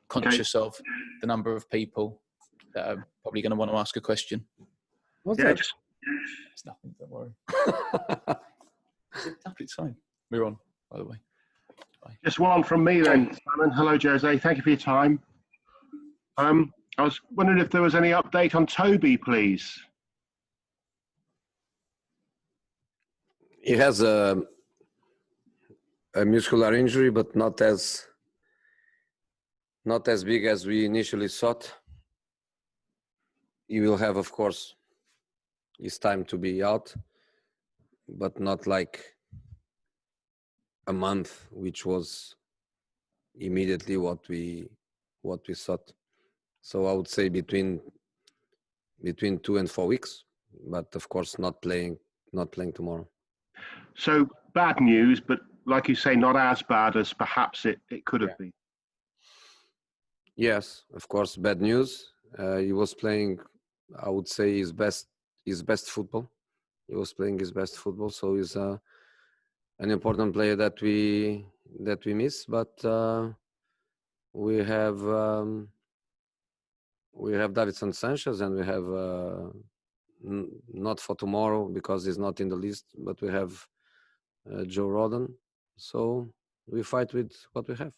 conscious of the number of people that are probably going to want to ask a question. What's that? It's nothing, don't worry. It's fine. We're on, by the way. Bye. Just one from me then, Simon. Hello, Jose. Thank you for your time. I was wondering if there was any update on Toby, please. He has a muscular injury, but not as big as we initially thought. He will have, of course, his time to be out, but not like a month, which was immediately what we thought. So I would say between 2 and 4 weeks, but of course not playing tomorrow. So bad news, but like you say, not as bad as perhaps it could have been. Yes, of course, bad news. He was playing, I would say, his best football. He was playing his best football, so he's an important player that we miss. But we have Davinson Sanchez, and we have not for tomorrow because he's not in the list, but we have Joe Rodon. So we fight with what we have.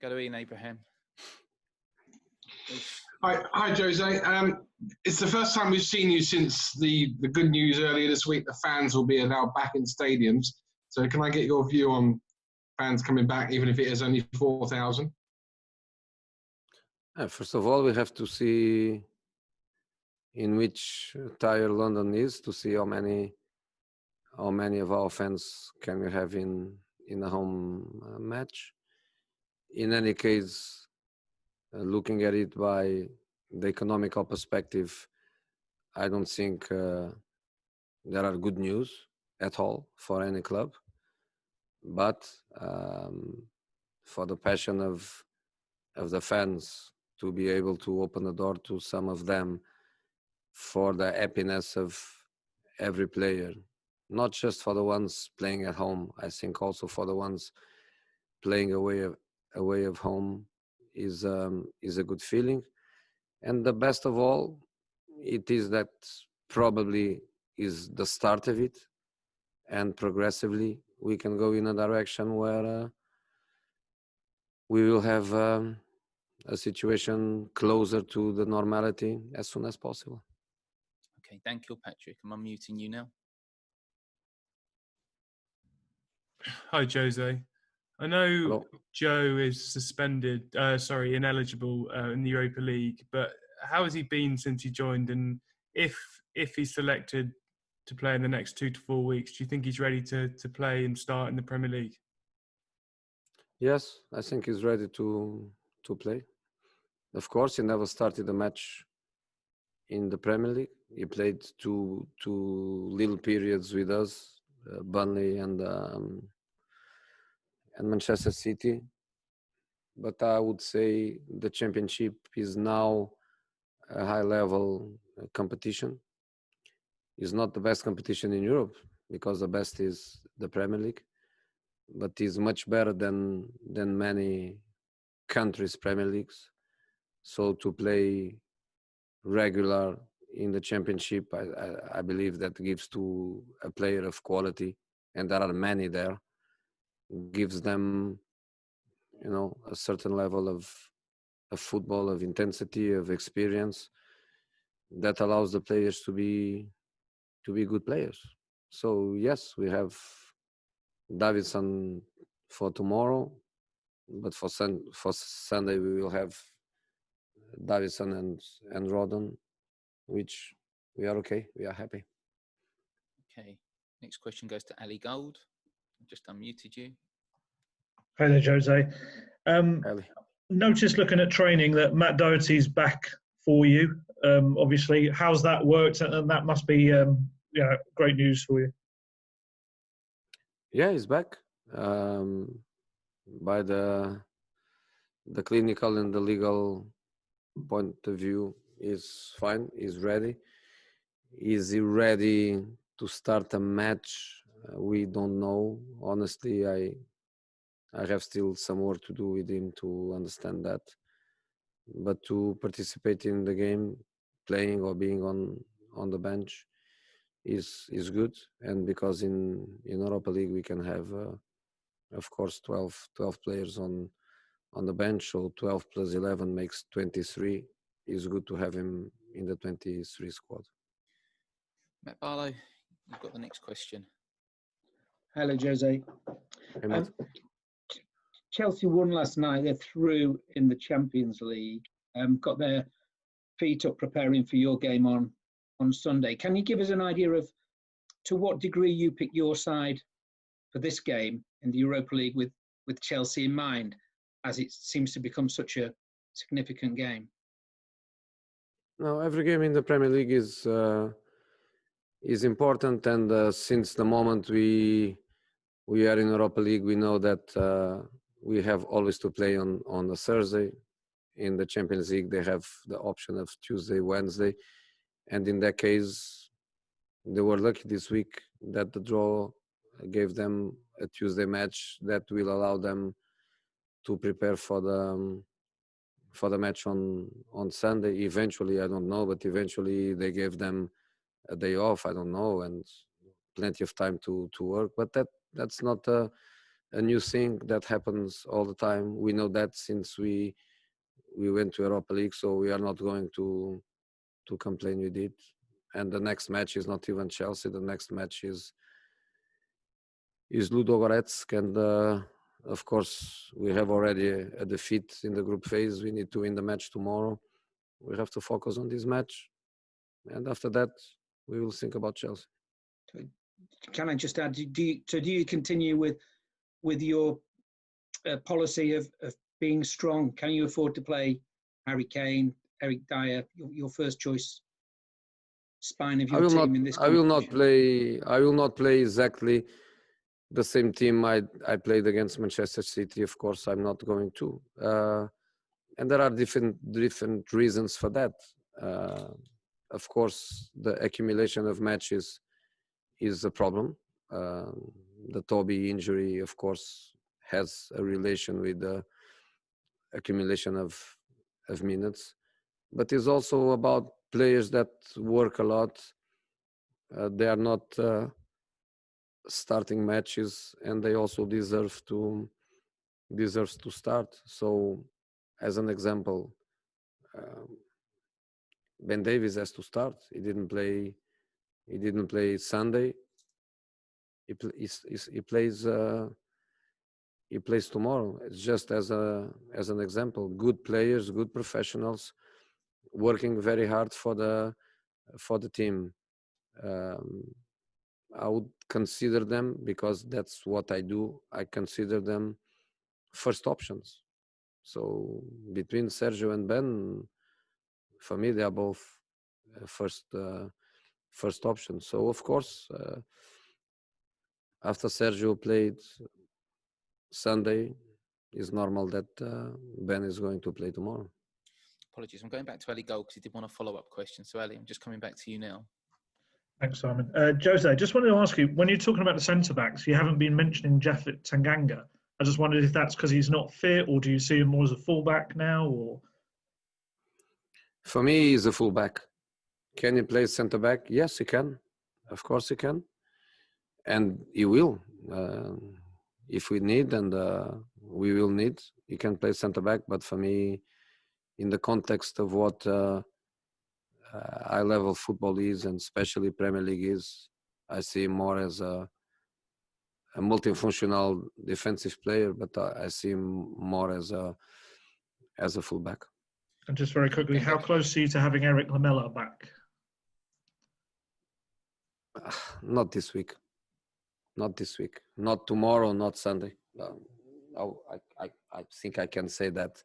Go to Ian Abraham. Hi, Jose. It's the first time we've seen you since the good news earlier this week. The fans will be allowed back in stadiums. So can I get your view on fans coming back, even if it is only 4,000? First of all, we have to see in which tier London is to see how many of our fans can we have in a home match. In any case, looking at it by the economical perspective, I don't think there are good news at all for any club. But for the passion of the fans to be able to open the door to some of them, for the happiness of every player, not just for the ones playing at home, I think also for the ones playing away of home is a good feeling. And the best of all, it is that probably is the start of it, and progressively we can go in a direction where we will have a situation closer to the normality as soon as possible. Okay, thank you, Patrick. I'm unmuting you now. Hi, Jose. I know Hello. Joe is ineligible in the Europa League, but how has he been since he joined? And if he's selected to play in the next 2 to 4 weeks, do you think he's ready to play and start in the Premier League? Yes, I think he's ready to play. Of course, he never started a match in the Premier League. He played two little periods with us, Burnley and Manchester City. But I would say the Championship is now a high-level competition. It's not the best competition in Europe because the best is the Premier League, but it's much better than many countries' Premier Leagues. So to play regular in the Championship, I believe that gives to a player of quality, and there are many there, gives them, a certain level of football, of intensity, of experience that allows the players to be good players. So yes, we have Davinson for tomorrow, but for Sunday we will have Davinson and Rodon, which we are okay. We are happy. Okay. Next question goes to Ali Gold. I've just unmuted you. Hi there, Jose. Ali. Noticed looking at training that Matt Doherty's back for you. Obviously, how's that worked? And that must be great news for you. Yeah, he's back. By the clinical and the legal point of view, is fine. He's ready. Is he ready to start a match? We don't know. Honestly, I have still some work to do with him to understand that. But to participate in the game, playing or being on the bench is good. And because in Europa League we can have, of course, 12 players on the bench, so 12 plus 11 makes 23. It's good to have him in the 23 squad. Matt Barlow, you've got the next question. Hello, Jose. Hey, Matt. Chelsea won last night. They're through in the Champions League. Got their feet up preparing for your game on Sunday. Can you give us an idea of to what degree you pick your side for this game in the Europa League with Chelsea in mind, as it seems to become such a significant game? No, every game in the Premier League is important, and since the moment we are in Europa League, we know that we have always to play on a Thursday. In the Champions League, they have the option of Tuesday, Wednesday, and in that case, they were lucky this week that the draw gave them a Tuesday match that will allow them to prepare for the match on Sunday. Eventually, I don't know, but eventually they gave them a day off. I don't know, and plenty of time to work. But that's not a new thing that happens all the time. We know that since we went to Europa League, so we are not going to complain with it. And the next match is not even Chelsea. The next match is Ludogorets, and of course we have already a defeat in the group phase. We need to win the match tomorrow. We have to focus on this match, and after that we will think about Chelsea. Can I just add? Do you continue with your policy of being strong? Can you afford to play Harry Kane, Eric Dyer, your first choice spine of your team in this competition? I will not play exactly the same team I played against Manchester City. Of course, I'm not going to. And there are different reasons for that. Of course, the accumulation of matches is a problem. The Toby injury, of course, has a relation with the accumulation of minutes, but it's also about players that work a lot. They are not starting matches, and they also deserves to start. So, as an example, Ben Davies has to start. He didn't play Sunday. He plays tomorrow. It's just as an example. Good players, good professionals, working very hard for the team. I would consider them, because that's what I do. I consider them first options. So between Sergio and Ben, for me, they are both first options. So of course, after Sergio played Sunday, it's normal that Ben is going to play tomorrow. Apologies, I'm going back to Ali Gold because he did want a follow-up question. So Ali, I'm just coming back to you now. Thanks, Simon. Jose, I just wanted to ask you, when you're talking about the centre-backs, you haven't been mentioning Japhet Tanganga. I just wondered if that's because he's not fit, or do you see him more as a fullback now? Or for me, he's a fullback. Can he play centre-back? Yes, he can. Of course he can. And he will. If we need, and we will need, he can play centre-back. But for me, in the context of what high-level football is, and especially Premier League is, I see him more as a multifunctional defensive player, but I see him more as a fullback. And just very quickly, how close are you to having Eric Lamela back? Not this week. Not this week. Not tomorrow. Not Sunday. I think I can say that.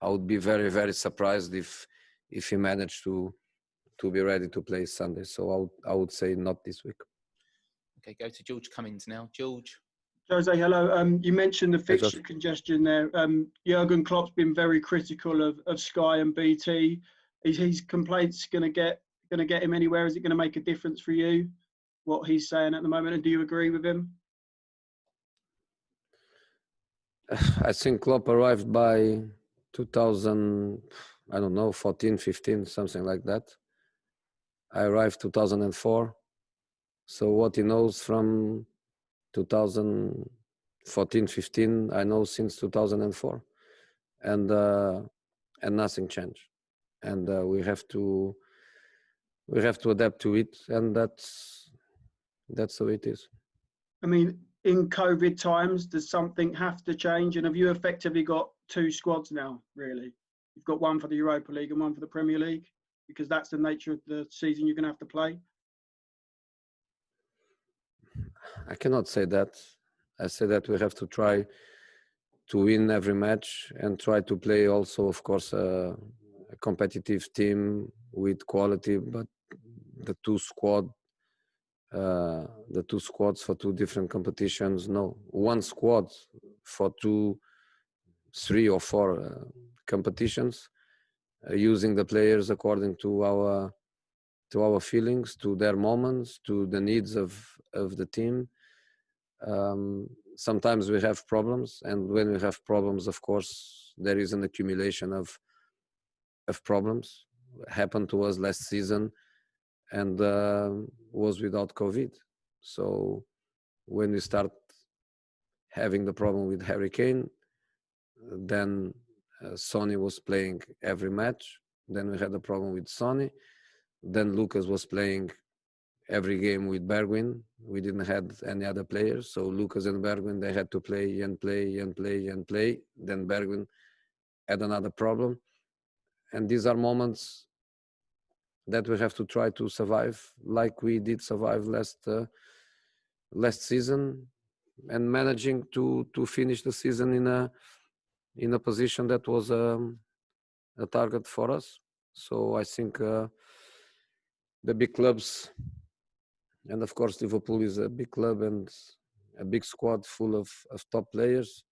I would be very, very surprised if he managed to be ready to play Sunday. So I would say not this week. Okay, go to George Cummins now. George. Jose, hello. You mentioned the fixture congestion there. Jurgen Klopp's been very critical of Sky and BT. Is his complaints going to get him anywhere? Is it going to make a difference for you, what he's saying at the moment? And do you agree with him? I think Klopp arrived by 2000, I don't know, 14, 15, something like that. I arrived 2004. So what he knows from 2014, 15, I know since 2004, and nothing changed. And we have to adapt to it, and that's the way it is. I mean, in COVID times, does something have to change? And have you effectively got two squads now, really? You've got one for the Europa League and one for the Premier League, because that's the nature of the season you're going to have to play? I cannot say that. I say that we have to try to win every match and try to play also, of course, a competitive team with quality, but the two squads for two different competitions. No, one squad for 2, 3 or 4 competitions, using the players according to our feelings, to their moments, to the needs of the team. Sometimes we have problems, and when we have problems, of course, there is an accumulation of problems. Happened to us last season, and was without COVID. So when we start having the problem with Harry Kane, then Sonny was playing every match. Then we had the problem with Sonny. Then Lucas was playing every game with Bergwijn. We didn't have any other players, so Lucas and Bergwijn, they had to play and play and play and play. Then Bergwijn had another problem, and these are moments that we have to try to survive, like we did survive last season, and managing to finish the season in a position that was a target for us. So I think the big clubs, and of course Liverpool is a big club and a big squad full of top players.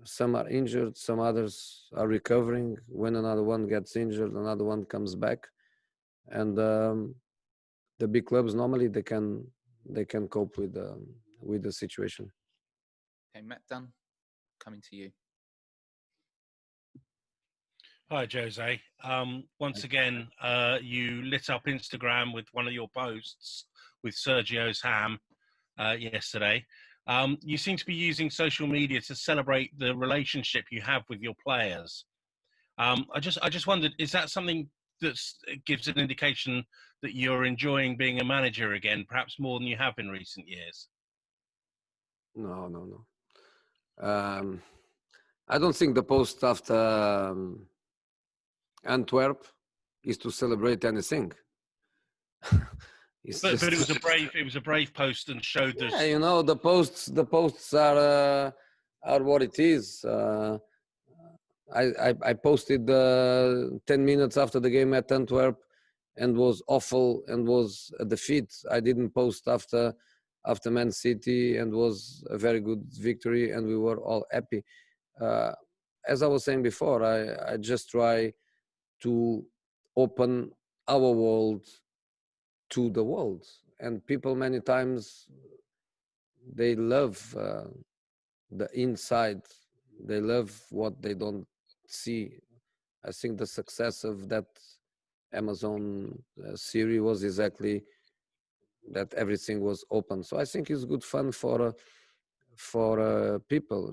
Some are injured, some others are recovering. When another one gets injured, another one comes back. And the big clubs, normally they can cope with the situation. Okay, Matt Dunn, coming to you. Hi, Jose. Once again, you lit up Instagram with one of your posts with Sergio's ham yesterday. You seem to be using social media to celebrate the relationship you have with your players. I just wondered, is that something that gives an indication that you're enjoying being a manager again, perhaps more than you have in recent years? No. I don't think the post after Antwerp is to celebrate anything. But it was a brave post and showed yeah, you know, the posts are what it is. I posted 10 minutes after the game at Antwerp, and was awful and was a defeat. I didn't post after Man City, and was a very good victory, and we were all happy. As I was saying before, I just try to open our world to the world, and people many times they love the inside. They love what they don't see. I think the success of that Amazon series was exactly that. Everything was open, so I think it's good fun for people.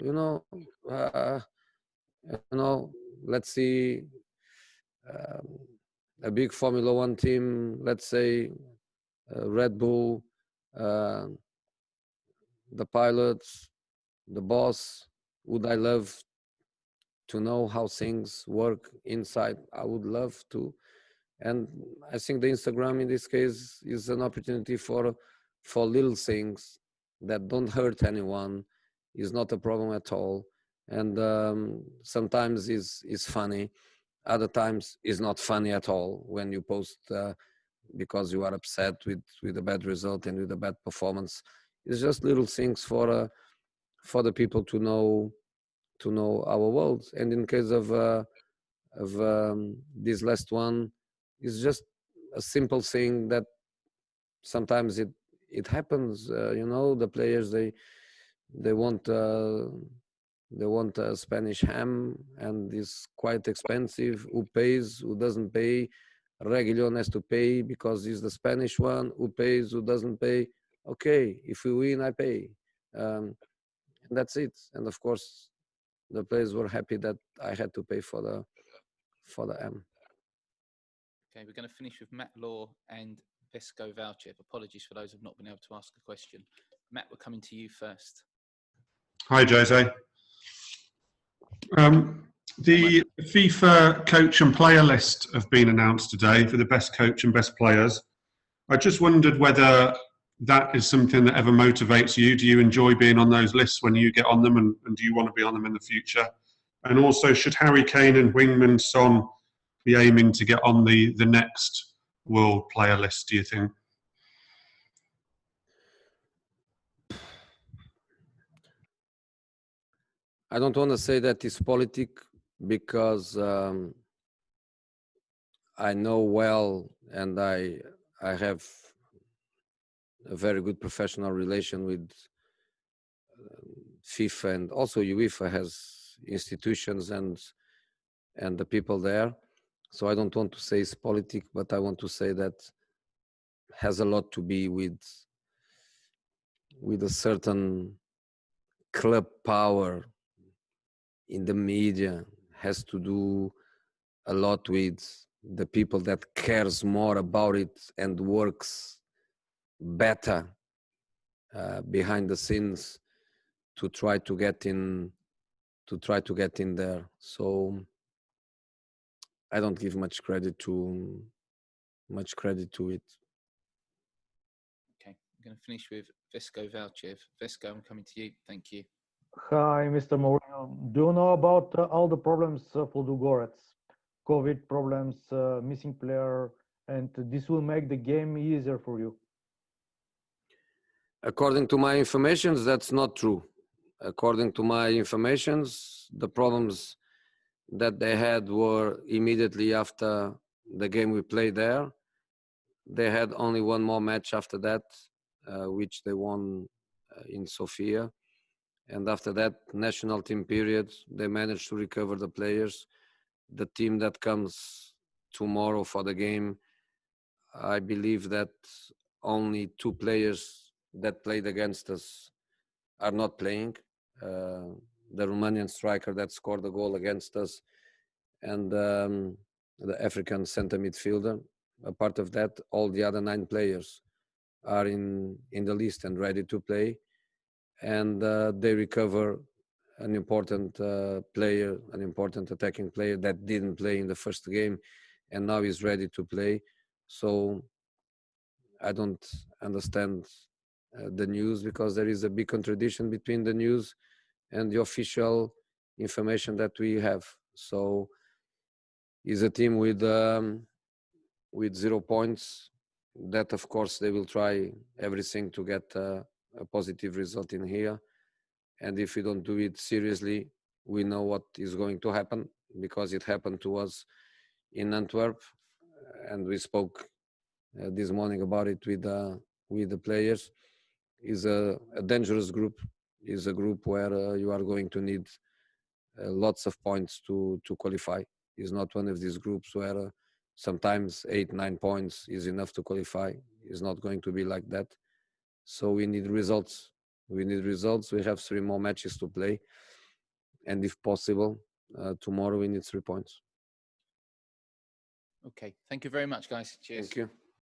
Let's see a big Formula One team. Let's say Red Bull, the pilots, the boss. Would I love to know how things work inside? I would love to. And I think the Instagram in this case is an opportunity for little things that don't hurt anyone, is not a problem at all. And sometimes is funny, other times is not funny at all when you post because you are upset with a bad result and with a bad performance. It's just little things for the people to know our world. And in case of this last one, it's just a simple thing that sometimes it happens. The players they want They want a Spanish ham, and it's quite expensive. Who pays? Who doesn't pay? Reguilón has to pay because he's the Spanish one. Who pays? Who doesn't pay? Okay, if we win, I pay. And that's it. And of course, the players were happy that I had to pay for the M. Okay, we're going to finish with Matt Law and Vesco Valchev. Apologies for those who've not been able to ask a question. Matt, we're coming to you first. Hi, Jose. The FIFA coach and player list have been announced today for the best coach and best players. I just wondered whether that is something that ever motivates you. Do you enjoy being on those lists when you get on them, and do you want to be on them in the future? And also, should Harry Kane and Heung-min Son be aiming to get on the next world player list, do you think? I don't want to say that it's politic because I know well, and I have a very good professional relation with FIFA, and also UEFA has institutions and the people there. So I don't want to say it's politic, but I want to say that has a lot to be with a certain club power in the media, has to do a lot with the people that cares more about it and works better behind the scenes to try to get in there. So I don't give much credit to it. Okay, I'm going to finish with Vesco Valchev. Vesco, I'm coming to you. Thank you. Hi, Mr. Mourinho. Do you know about all the problems for Ludogorets? COVID problems, missing player, and this will make the game easier for you. According to my information, that's not true. According to my information, the problems that they had were immediately after the game we played there. They had only one more match after that, which they won in Sofia. And after that national team period, they managed to recover the players. The team that comes tomorrow for the game, I believe that only 2 players that played against us are not playing. The Romanian striker that scored the goal against us, and the African center midfielder. Apart of that, all the other 9 players are in the list and ready to play. And they recover an important player, an important attacking player that didn't play in the first game and now is ready to play. So I don't understand the news, because there is a big contradiction between the news and the official information that we have. So is a team with 0 points that, of course, they will try everything to get a positive result in here. And if we don't do it seriously, we know what is going to happen, because it happened to us in Antwerp, and we spoke this morning about it with the players. Is a dangerous group. Is a group where you are going to need lots of points to qualify. Is not one of these groups where sometimes 8-9 points is enough to qualify. It's not going to be like that. So we need results. We need results. We have 3 more matches to play, and if possible, tomorrow we need 3 points. Okay, thank you very much, guys. Cheers. Thank you.